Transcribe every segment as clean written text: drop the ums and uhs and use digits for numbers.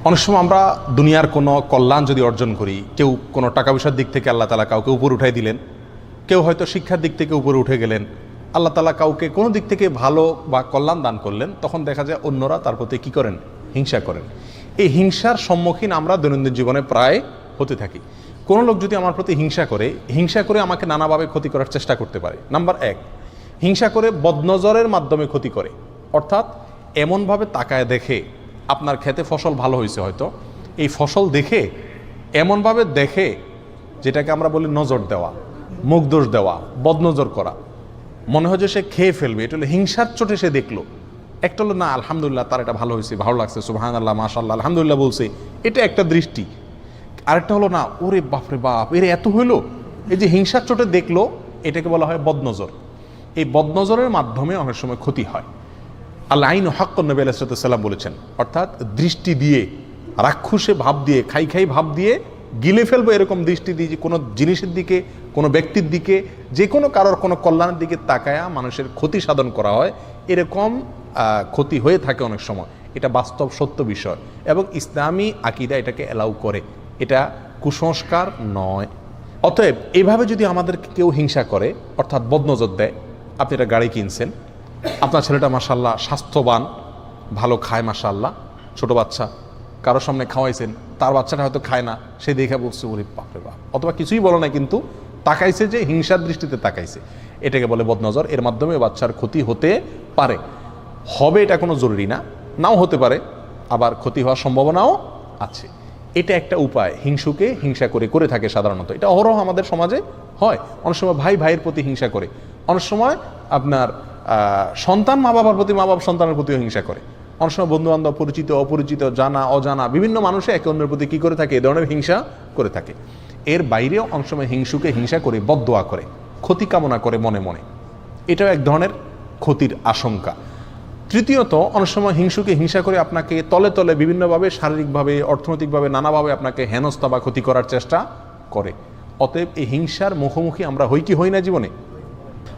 অনেক সময় আমরা দুনিয়ার কোনো কল্যাণ যদি অর্জন করি, কেউ কোনো টাকা পয়সার দিক থেকে আল্লাহ তাআলা কাউকে উপরে উঠাই দিলেন, কেউ হয়তো শিক্ষার দিক থেকে উপরে উঠে গেলেন, আল্লাহ তাআলা কাউকে কোনো দিক থেকে ভালো বা কল্যাণ দান করলেন, তখন দেখা যায় অন্যরা তার প্রতি কী করেন? হিংসা করেন। এই হিংসার সম্মুখীন আমরা দৈনন্দিন জীবনে প্রায় হতে থাকি। কোনো লোক যদি আমার প্রতি হিংসা করে আমাকে নানাভাবে ক্ষতি করার চেষ্টা করতে পারে। নাম্বার এক, হিংসা করে বদনজরের মাধ্যমে ক্ষতি করে, অর্থাৎ এমনভাবে তাকায় দেখে, আপনার ক্ষেতে ফসল ভালো হয়েছে হয়তো, এই ফসল দেখে এমনভাবে দেখে, যেটাকে আমরা বলি নজর দেওয়া, মুখ দোষ দেওয়া, বদনজর করা, মনে হয় যে সে খেয়ে ফেলবে। এটা হলো হিংসার চোটে সে দেখলো। একটা হলো না আলহামদুলিল্লাহ তার এটা ভালো হয়েছে, ভালো লাগছে, সুবহানাল্লাহ মাশাআল্লাহ আলহামদুলিল্লাহ বলছে, এটা একটা দৃষ্টি। আরেকটা হলো না ওরে বাপরে বাপ এর এত হইলো, এই যে হিংসার চোটে দেখলো, এটাকে বলা হয় বদনজর। এই বদনজরের মাধ্যমে অনেক সময় ক্ষতি হয়। আল্লাহ আইন হাক্কুন নবী আলাইহিস সালাম বলেছেন, অর্থাৎ দৃষ্টি দিয়ে, রাক্ষসে ভাব দিয়ে, খাই ভাব দিয়ে গিলে ফেলবো, এরকম দৃষ্টি দিয়ে যে কোনো জিনিসের দিকে, কোনো ব্যক্তির দিকে, যে কোনো কারোর কোনো কল্যাণের দিকে তাকায়া মানুষের ক্ষতি সাধন করা হয়, এরকম ক্ষতি হয়ে থাকে অনেক সময়। এটা বাস্তব সত্য বিষয় এবং ইসলামী আকীদা এটাকে অ্যালাউ করে, এটা কুসংস্কার নয়। অতএব এইভাবে যদি আমাদের কেউ হিংসা করে, অর্থাৎ বদনজর দেয়, আপনি একটা গাড়ি কিনছেন, আপনার ছেলেটা মাশাআল্লাহ স্বাস্থ্যবান, ভালো খায় মাশাআল্লাহ, ছোট বাচ্চা, কারোর সামনে খাওয়াইছেন, তার বাচ্চাটা হয়তো খায় না, সে দেখে বলছে ওরে বাপরে বাপ, অথবা কিছুই বলে না কিন্তু তাকাইছে, যে হিংসার দৃষ্টিতে তাকাইছে, এটাকে বলে বদনজর। এর মাধ্যমে বাচ্চার ক্ষতি হতে পারে, হবে এটা কোনো জরুরি না, নাও হতে পারে, আবার ক্ষতি হওয়ার সম্ভাবনাও আছে। এটা একটা উপায়, হিংসুকে হিংসা করে থাকে সাধারণত। এটা অহরহ আমাদের সমাজে হয়। অনেক সময় ভাই ভাইয়ের প্রতি হিংসা করে, অনেক সময় আপনার সন্তান মা বাবার প্রতি, মা বাবা সন্তানের প্রতিও হিংসা করে, অনেক সময় বন্ধু বান্ধব, পরিচিত অপরিচিত, জানা অজানা বিভিন্ন মানুষে একে অন্যের প্রতি কী করে থাকে? এ ধরনের হিংসা করে থাকে। এর বাইরেও অনেক সময় হিংসুকে হিংসা করে বদদোয়া করে, ক্ষতি কামনা করে মনে মনে, এটাও এক ধরনের ক্ষতির আশঙ্কা। তৃতীয়ত, অনেক সময় হিংসুকে হিংসা করে আপনাকে তলে তলে বিভিন্নভাবে, শারীরিকভাবে, অর্থনৈতিকভাবে, নানাভাবে আপনাকে হেনস্থা বা ক্ষতি করার চেষ্টা করে। অতএব এই হিংসার মুখোমুখি আমরা হই কি হই না জীবনে?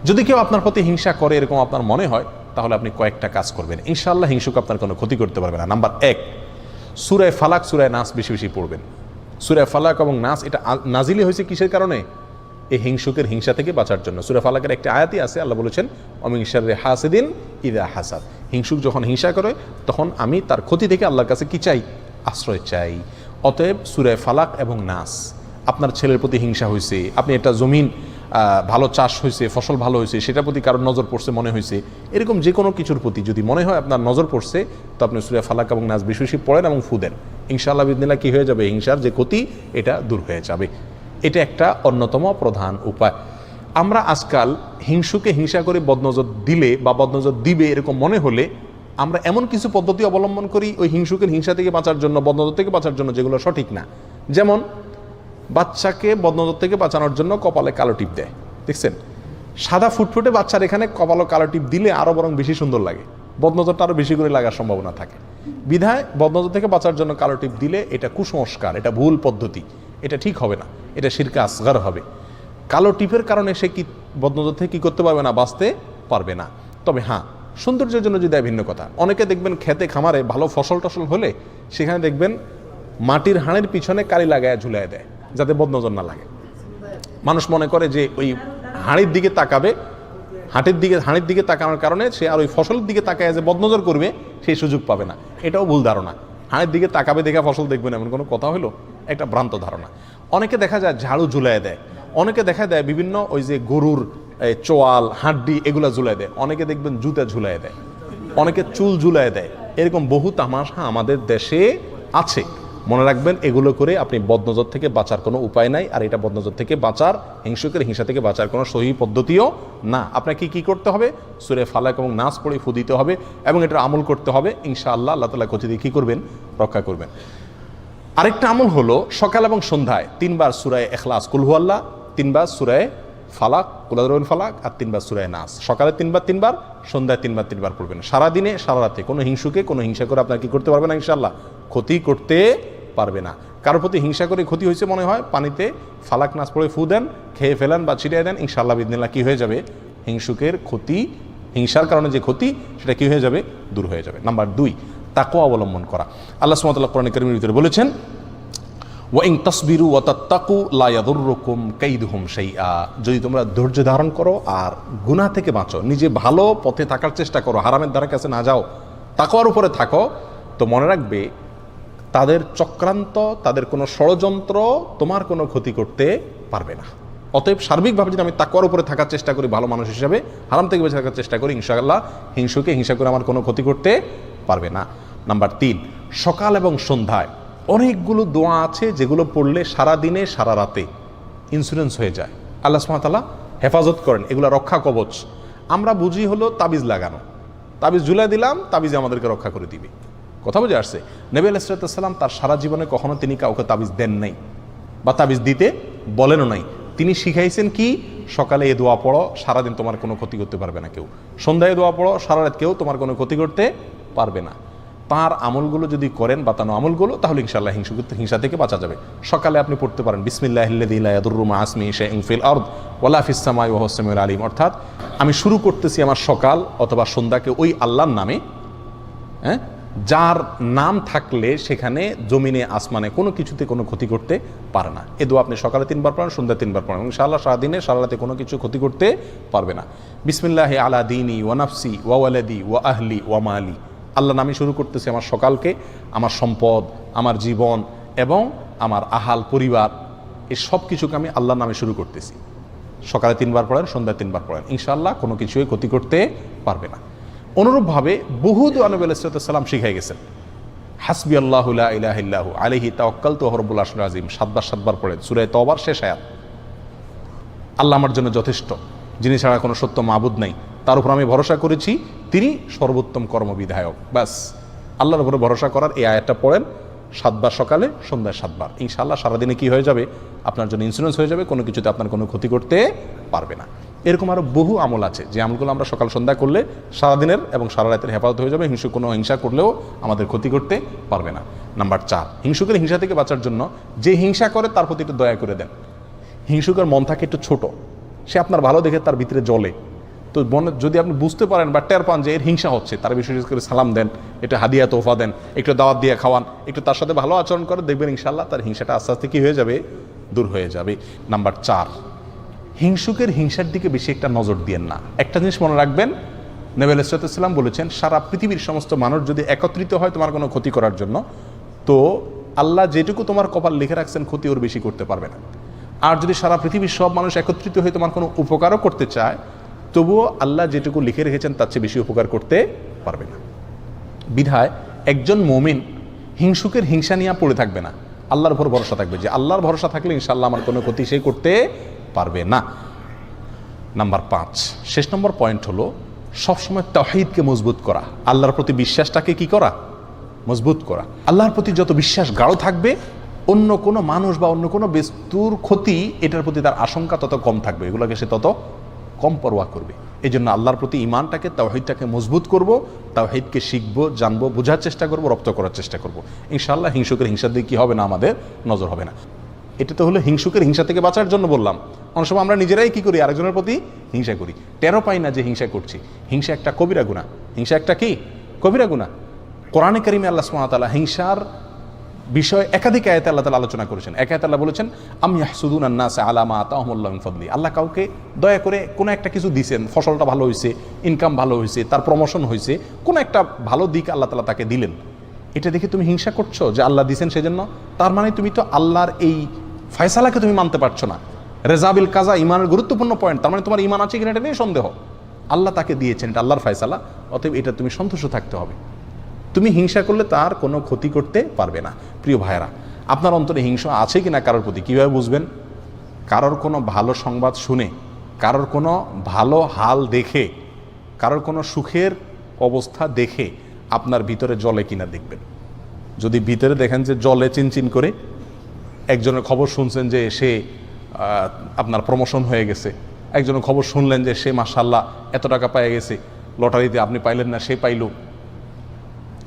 যদি কেউ আপনার প্রতি হিংসা করে এরকম আপনার মনে হয়, তাহলে আপনি কয়েকটা কাজ করবেন, ইনশাআল্লাহ হিংসুক আপনার কোনো ক্ষতি করতে পারবে না। নাম্বার এক, সূরা ফালাক, সূরা নাস বেশি বেশি পড়বেন। সূরা ফালাক এবং নাস এটা নাজিলি হয়েছে কিসের কারণে? এই হিংসুকের হিংসা থেকে বাঁচার জন্য। সূরা ফালাকের একটা আয়াতই আছে, আল্লাহ বলেছেন ওমিন শাররি হাসিদিন ইযা হাসাদ, হিংসুক যখন হিংসা করে তখন আমি তার ক্ষতি থেকে আল্লাহর কাছে কি চাই? আশ্রয় চাই। অতএব সূরা ফালাক এবং নাস, আপনার ছেলের প্রতি হিংসা হয়েছে, আপনি একটা জমিন ভালো চাষ হয়েছে, ফসল ভালো হয়েছে, সেটার প্রতি কারোর নজর পড়ছে মনে হয়েছে, এরকম যে কোনো কিছুর প্রতি যদি মনে হয় আপনার নজর পড়ছে, তো আপনি সূরা ফালাক এবং নাস বেশি বেশি পড়েন এবং ফু দেন, ইনশাআল্লাহ বিদিনিল্লাহ কি হয়ে যাবে? হিংসার যে ক্ষতি এটা দূর হয়ে যাবে। এটা একটা অন্যতম প্রধান উপায়। আমরা আজকাল হিংসুকে হিংসা করে বদনজর দিলে বা বদনজর দিবে এরকম মনে হলে আমরা এমন কিছু পদ্ধতি অবলম্বন করি ওই হিংসুকের হিংসা থেকে বাঁচার জন্য, বদনজর থেকে বাঁচার জন্য, যেগুলো সঠিক না। যেমন বাচ্চাকে বদনজর থেকে বাঁচানোর জন্য কপালে কালো টিপ দেয়, দেখছেন? সাদা ফুটফুটে বাচ্চার এখানে কপালে কালো টিপ দিলে আরও বরং বেশি সুন্দর লাগে, বদনজরটা আরও বেশি করে লাগার সম্ভাবনা থাকে। বিধায় বদনজর থেকে বাঁচার জন্য কালো টিপ দিলে এটা কুসংস্কার, এটা ভুল পদ্ধতি, এটা ঠিক হবে না, এটা শিরকে আসগার হবে। কালো টিপের কারণে সে কি বদনজর থেকে কী করতে পারবে না? বাঁচতে পারবে না। তবে হ্যাঁ, সৌন্দর্যের জন্য যদি ভিন্ন কথা। অনেকে দেখবেন খেতে খামারে ভালো ফসল টসল হলে সেখানে দেখবেন মাটির হাঁড়ির পিছনে কালি লাগায় ঝুলাই দেয়, যাতে বদনজর না লাগে। মানুষ মনে করে যে ওই হাঁড়ির দিকে তাকাবে, হাঁড়ির দিকে তাকানোর কারণে সে আর ওই ফসলের দিকে তাকায় যে বদনজর করবে সেই সুযোগ পাবে না। এটাও ভুল ধারণা। হাঁড়ির দিকে তাকাবে দেখে ফসল দেখবেন এমন কোনো কথা হলো? একটা ভ্রান্ত ধারণা। অনেকে দেখা যায় ঝাড়ু ঝুলাই দেয়, অনেকে দেখা দেয় বিভিন্ন ওই যে গরুর চোয়াল, হাড্ডি এগুলো ঝুলাই দেয়, অনেকে দেখবেন জুতা ঝুলাই দেয়, অনেকে চুল ঝুলাই দেয়। এরকম বহু তামাশা আমাদের দেশে আছে। মনে রাখবেন, এগুলো করে আপনি বদনজর থেকে বাঁচার কোনো উপায় নাই। আর এটা বদনজর থেকে বাঁচার, হিংসুকের হিংসা থেকে বাঁচার কোনো সহি পদ্ধতিও না। আপনাকে কি করতে হবে? সূরা ফালাক এবং নাস পড়ে ফু দিতে হবে এবং এটার আমল করতে হবে। ইনশাআল্লাহ আল্লাহ তাআলা ক্ষতি দিয়ে কী করবেন? রক্ষা করবেন। আরেকটা আমল হলো সকাল এবং সন্ধ্যায় 3 বার সূরা ইখলাস কুল হুয়াল্লাহ, 3 বার সূরা ফালাক কুল আযরাবিল ফালাক আর 3 বার সূরা নাস। সকালে 3 বার, সন্ধ্যায় 3 বার পড়বেন। সারাদিনে সারা রাতে কোনো হিংসুকে কোনো হিংসা করে আপনার কি করতে পারবে না? ইনশাআল্লাহ ক্ষতি করতে পারবে না। কারোর প্রতি হিংসা করে ক্ষতি হয়েছে মনে হয়, পানিতে ফালাক নাস পড়ে ফু দেন, খেয়ে ফেলেন বা ছিটিয়ে দেন, ইনশাআল্লাহ বিদিনিল্লাহ কি হয়ে যাবে? হিংসুকের ক্ষতি, হিংসার কারণে যে ক্ষতি সেটা কি হয়ে যাবে? দূর হয়ে যাবে। নাম্বার 2, তাকওয়া অবলম্বন করা। আল্লাহ সুবহানাহু ওয়া তাআলা কোরআন কারীমের ভিতরে বলেছেন, ওয়া ইন তাসবিরু ওয়া তাত্তাকু লা ইয়াদুররুকুম কাইদুহুম শাইআ, যদি তোমরা ধৈর্য ধারণ করো আর গুনাহ থেকে বাঁচো, নিজে ভালো পথে থাকার চেষ্টা করো, হারামের দ্বারা কাছে না যাও, তাকওয়ার উপরে থাকো, তো মনে রাখবে তাদের চক্রান্ত, তাদের কোনো ষড়যন্ত্র তোমার কোনো ক্ষতি করতে পারবে না। অতএব সার্বিকভাবে যদি আমি তাকওয়ার উপরে থাকার চেষ্টা করি ভালো মানুষ হিসাবে, হারাম থেকে বেঁচে থাকার চেষ্টা করি, ইনশাআল্লাহ হিংসুকে হিংসা করে আমার কোনো ক্ষতি করতে পারবে না। নাম্বার 3, সকাল এবং সন্ধ্যায় অনেকগুলো দোয়া আছে যেগুলো পড়লে সারা দিনে সারা রাতে ইন্স্যুরেন্স হয়ে যায়, আল্লাহ সুবহানাহু ওয়া তাআলা হেফাজত করেন, এগুলো রক্ষা কবচ। আমরা বুঝি হলো তাবিজ লাগানো, তাবিজ ঝুলাই দিলাম, তাবিজে আমাদেরকে রক্ষা করে দিবে। কথা বুঝে আসছে? নবী আলাইহিস সালাম তার সারা জীবনে কখনো তিনি কাউকে তাবিজ দেন নাই বা তাবিজ দিতে বলেনও নাই। তিনি শিখাইছেন কি, সকালে এ দোয়া পড়ো, সারাদিন তোমার কোনো ক্ষতি করতে পারবে না কেউ, সন্ধ্যায় দোয়া পড়ো, সারা রাত কেউ তোমার কোনো ক্ষতি করতে পারবে না। তার আমলগুলো যদি করেন, বাতানো আমলগুলো, তাহলে ইনশাআল্লাহ হিংসা থেকে বাঁচা যাবে। সকালে আপনি পড়তে পারেন বিসমিল্লাহিল্লাযী লা ইয়াদুররু মা ইসমিহি শাইউন ফিল আরদ ওয়ালা ফিস সামাই ওয়া হুয়াস সামিউল আলিম, অর্থাৎ আমি শুরু করতেছি আমার সকাল অথবা সন্ধ্যাকে ওই আল্লাহর নামে, যার নাম থাকলে সেখানে জমিনে আসমানে কোনো কিছুতে কোনো ক্ষতি করতে পারে না। এ দোয়া আপনি সকালে 3 বার পড়েন, সন্ধ্যা 3 বার পড়েন, ইনশাআল্লাহ সারাদিনে সারা রাতে কোনো কিছু ক্ষতি করতে পারবে না। বিসমিল্লাহি আলা দীনি ওয়া নাফসি ওয়া ওয়ালাদি ওয়া আহলি ওয়া মালি, আল্লাহ নামে শুরু করতেছি আমার সকালকে, আমার সম্পদ, আমার জীবন এবং আমার আহাল পরিবার, এই সব কিছুকে আমি আল্লাহর নামে শুরু করতেছি। সকালে 3 বার পড়েন, সন্ধ্যায় 3 বার পড়েন, ইনশাআল্লাহ কোনো কিছুই ক্ষতি করতে পারবে না। অনুরূপভাবে বহু দোয়া নবী আলাইহিস সালাম শিখাই গেছেন। হাসবি আল্লাহু লা ইলাহা ইল্লাহু আলাইহি তাওয়াক্কালতু ওয়া রাব্বুল আরশিল আযীম 7 বার পড়েন, সূরা তওবার শেষ আয়াত। আল্লাহ আমার জন্য যথেষ্ট, যিনি ছাড়া কোনো সত্য মাবুদ নাই, তার উপর আমি ভরসা করেছি, তিনি সর্বোত্তম কর্মবিধায়ক। ব্যাস, আল্লাহর উপরে ভরসা করার এই আয়াতটা পড়েন 7 বার সকালে, সন্ধ্যায় 7 বার, ইনশাআল্লাহ সারাদিনে কি হয়ে যাবে, আপনার জন্য ইন্স্যুরেন্স হয়ে যাবে, কোনো কিছুতে আপনার কোনো ক্ষতি করতে পারবে না। এরকম আরও বহু আমল আছে যে আমলগুলো আমরা সকাল সন্ধ্যা করলে সারাদিনের এবং সারা রাতের হেফাজত হয়ে যাবে, কোনো হিংসা করলেও আমাদের ক্ষতি করতে পারবে না। নাম্বার 4, হিংসুকের হিংসা থেকে বাঁচার জন্য যে হিংসা করে তার প্রতি একটু দয়া করে দেন। হিংসুকের মন থাকে একটু ছোট, সে আপনার ভালো দেখে তার ভিতরে জ্বলে, তো যদি আপনি বুঝতে পারেন বা টের পান যে এর হিংসা হচ্ছে, তার বিশেষ করে সালাম দেন, একটু হাদিয়া তোফা দেন, একটু দাওয়াত দিয়ে খাওয়ান, একটু তার সাথে ভালো আচরণ করে, দেখবেন ইনশাআল্লাহ তার হিংসাটা আস্তে আস্তে কি হয়ে যাবে, দূর হয়ে যাবে। নাম্বার 4, হিংসুকের হিংসার দিকে বেশি একটা নজর দিয়েন না। একটা জিনিস মনে রাখবেন, নবী আলাইহিস সালাম বলেছেন, সারা পৃথিবীর সমস্ত মানুষ যদি একত্রিত হয় তোমার কোনো ক্ষতি করার জন্য, তো আল্লাহ যেটুকু তোমার কপাল লিখে রাখছেন ক্ষতি ওর বেশি করতে পারবে না। আর যদি সারা পৃথিবীর সব মানুষ একত্রিত হয়ে তোমার কোনো উপকারও করতে চায়, তবুও আল্লাহ যেটুকু লিখে রেখেছেন তার চেয়ে বেশি উপকার করতে পারবে না। বিধায় একজন মুমিন হিংসুকের হিংসা নিয়ে পড়ে থাকবে না, আল্লাহর উপর ভরসা থাকবে যে আল্লাহর ভরসা থাকলে ইনশাআল্লাহ আমার কোনো ক্ষতি সে করতে পারবে না। নাম্বার 5, শেষ নম্বর পয়েন্ট হলো সবসময় তাওহীদকে মজবুত করা, আল্লাহর প্রতি বিশ্বাসটাকে কি করা, মজবুত করা। আল্লাহর প্রতি যত বিশ্বাস গাঢ় থাকবে, অন্য কোনো মানুষ বা অন্য কোনো বস্তুর ক্ষতি এটার প্রতি তার আশঙ্কা তত কম থাকবে, এগুলোকে সে তত কম পরোয়া করবে। এই জন্য আল্লাহর প্রতি ইমানটাকে, তাওহীদটাকে মজবুত করব, তাওহীদকে শিখবো, জানবো, বোঝার চেষ্টা করবো, রপ্ত করার চেষ্টা করব। ইনশাআল্লাহ হিংসুকের হিংসার দিকে কি হবে না, আমাদের নজর হবে না। এটা তো হলো হিংসুকের হিংসা থেকে বাঁচার জন্য বললাম। অনেক সময় আমরা নিজেরাই কি করি, আরেকজনের প্রতি হিংসা করি, টেরও পাই না যে হিংসা করছি। হিংসা একটা কবিরা গুনাহ, হিংসা একটা কি কবিরা গুনাহ। কোরআনে কারিমে আল্লাহ সুবহানাহু ওয়া তাআলা হিংসার বিষয় একাধিক আয়াতে আল্লাহ তাআলা আলোচনা করেছেন। এক আয়াতে আল্লাহ বলেছেন, আম ইয়াহসুদুনান নাসা আলা মা আতাহুমুল্লাহু মিন ফাদলি, আল্লাহ কাউকে দয়া করে কোনো একটা কিছু দিয়েছেন, ফসলটা ভালো হয়েছে, ইনকাম ভালো হয়েছে, তার প্রমোশন হয়েছে, কোনো একটা ভালো দিক আল্লাহ তাআলা তাকে দিলেন, এটা দেখে তুমি হিংসা করছো যে আল্লাহ দিয়েছেন সেজন্য, তার মানে তুমি তো আল্লাহর এই ফয়সালাকে তুমি মানতে পারছো না। রেজাবিল কাজা ইমানের গুরুত্বপূর্ণ পয়েন্ট, তার মানে তোমার ইমান আছে কিনা এটা নিয়ে সন্দেহ। আল্লাহ তাকে দিয়েছেন, এটা আল্লাহর ফয়সালা, অতএব এটা তুমি সন্তুষ্ট থাকতে হবে। তুমি হিংসা করলে তার কোনো ক্ষতি করতে পারবে না। প্রিয় ভাইয়েরা, আপনার অন্তরে হিংসা আছে কিনা কারোর প্রতি কীভাবে বুঝবেন? কারোর কোনো ভালো সংবাদ শুনে, কারোর কোনো ভালো হাল দেখে, কারোর কোনো সুখের অবস্থা দেখে আপনার ভিতরে জ্বলে কিনা দেখবেন। যদি ভিতরে দেখেন যে জ্বলে চিনচিন করে, একজনের খবর শুনছেন যে সে আপনার প্রমোশন হয়ে গেছে, একজনের খবর শুনলেন যে সে মাশাআল্লাহ এত টাকা পেয়ে গেছে, লটারিতে আপনি পাইলেন না সে পাইল,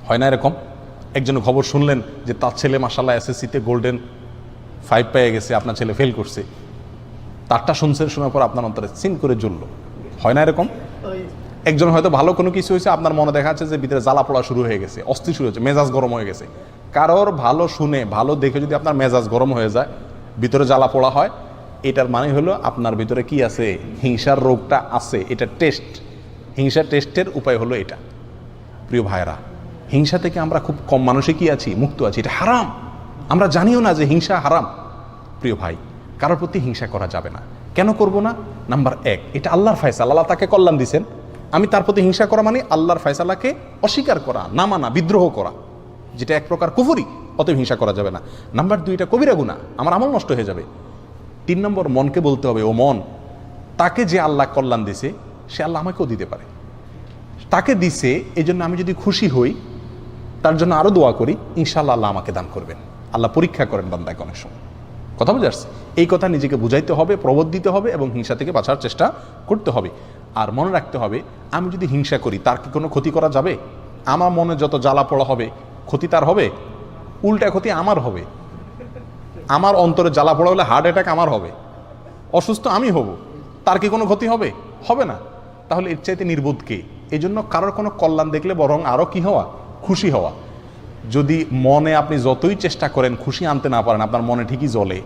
হয় না এরকম? একজনের খবর শুনলেন যে তার ছেলে মাশাআল্লাহ এসএসসিতে গোল্ডেন 5 পেয়ে গেছে, আপনার ছেলে ফেল করছে, তারটা শুনছেন, শোনার পর আপনার অন্তরে চিন করে জ্বলল, হয় না এরকম? একজন হয়তো ভালো কোনো কিছু হয়েছে, আপনার মনে দেখা যাচ্ছে যে ভিতরে জ্বালা পোড়া শুরু হয়ে গেছে, অস্থির শুরু হয়েছে, মেজাজ গরম হয়ে গেছে। কারোর ভালো শুনে ভালো দেখে যদি আপনার মেজাজ গরম হয়ে যায়, ভিতরে জ্বালা পোড়া হয়, এটার মানে হলো আপনার ভিতরে কি আছে, হিংসার রোগটা আছে। এটা টেস্ট, হিংসা টেস্টের উপায় হলো এটা। প্রিয় ভাইরা, হিংসা থেকে আমরা খুব কম মানুষই কি আছি, মুক্ত আছি। এটা হারাম, আমরা জানিও না যে হিংসা হারাম। প্রিয় ভাই, কারোর প্রতি হিংসা করা যাবে না। কেন করব না? নাম্বার 1, এটা আল্লাহর ফয়সালা, আল্লাহ তাকে কল্যাণ দিয়েছেন। আমি তার প্রতি হিংসা করা মানে আল্লাহর ফয়সালাকে অস্বীকার করা, না মানা, বিদ্রোহ করা, যেটা এক প্রকার কুফরি। অতএব হিংসা করা যাবে না। নাম্বার 2, এটা কবিরা গুনাহ, আমার আমল নষ্ট হয়ে যাবে। 3 নম্বর, মনকে বলতে হবে, ও মন, তাকে যে আল্লাহ কল্যাণ দিছে সে আল্লাহ আমাকেও দিতে পারে। তাকে দিছে, এই জন্য আমি যদি খুশি হই, তার জন্য আরও দোয়া করি, ইনশাআল্লাহ আল্লাহ আমাকে দান করবেন। আল্লাহ পরীক্ষা করেন বান্দাকে অনেক সময়। কথা বুঝে আসছে? এই কথা নিজেকে বুঝাইতে হবে, প্রবোধ দিতে হবে এবং হিংসা থেকে বাঁচার চেষ্টা করতে হবে। আর মনে রাখতে হবে, আমি যদি হিংসা করি তার কি কোনো ক্ষতি করা যাবে? আমার মনে যত জ্বালা পড়া হবে, ক্ষতি তার হবে? উল্টা ক্ষতি আমার হবে। আমার অন্তরে জ্বালা পড়া হলে হার্ট অ্যাটাক আমার হবে, অসুস্থ আমি হব। তার কি কোনো ক্ষতি হবে? হবে না। তাহলে এর চাইতে নির্বোধ কে? এই জন্য কারোর কোনো কল্যাণ দেখলে বরং আরও কি হওয়া, খুশি হওয়া। যদি মনে আপনি যতই চেষ্টা করেন খুশি আনতে না পারেন, আপনার মনে ঠিকই জ্বলে,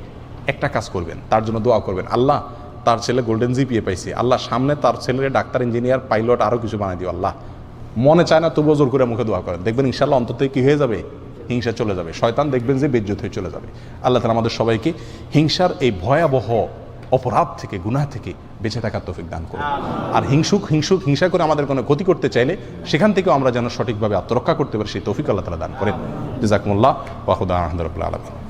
একটা কাজ করবেন, তার জন্য দোয়া করবেন, আল্লাহ তার ছেলে গোল্ডেন জিপিএ পাইছে, আল্লাহ সামনে তার ছেলের ডাক্তার, ইঞ্জিনিয়ার, পাইলট, আরও কিছু বানাই দিও আল্লাহ। মনে চায় না তবুও জোর করে মুখে দোয়া করেন, দেখবেন ইনশাআল্লাহ অন্তত কি হয়ে যাবে, হিংসা চলে যাবে। শয়তান দেখবেন যে বেজ্জত হয়ে চলে যাবে। আল্লাহ তাআলা আমাদের সবাইকে হিংসার এই ভয়াবহ অপরাধ থেকে, গুনাহ থেকে বেঁচে থাকার তৌফিক দান করুন। আর হিংসা করে আমাদের কোনো ক্ষতি করতে চাইলে সেখান থেকেও আমরা যেন সঠিকভাবে আত্মরক্ষা করতে পারি, সেই তৌফিক আল্লাহ তাআলা দান করেন। জাযাকুমুল্লাহ ওয়া খুদা আলহামদুলিল্লাহ রাব্বিল আলামিন।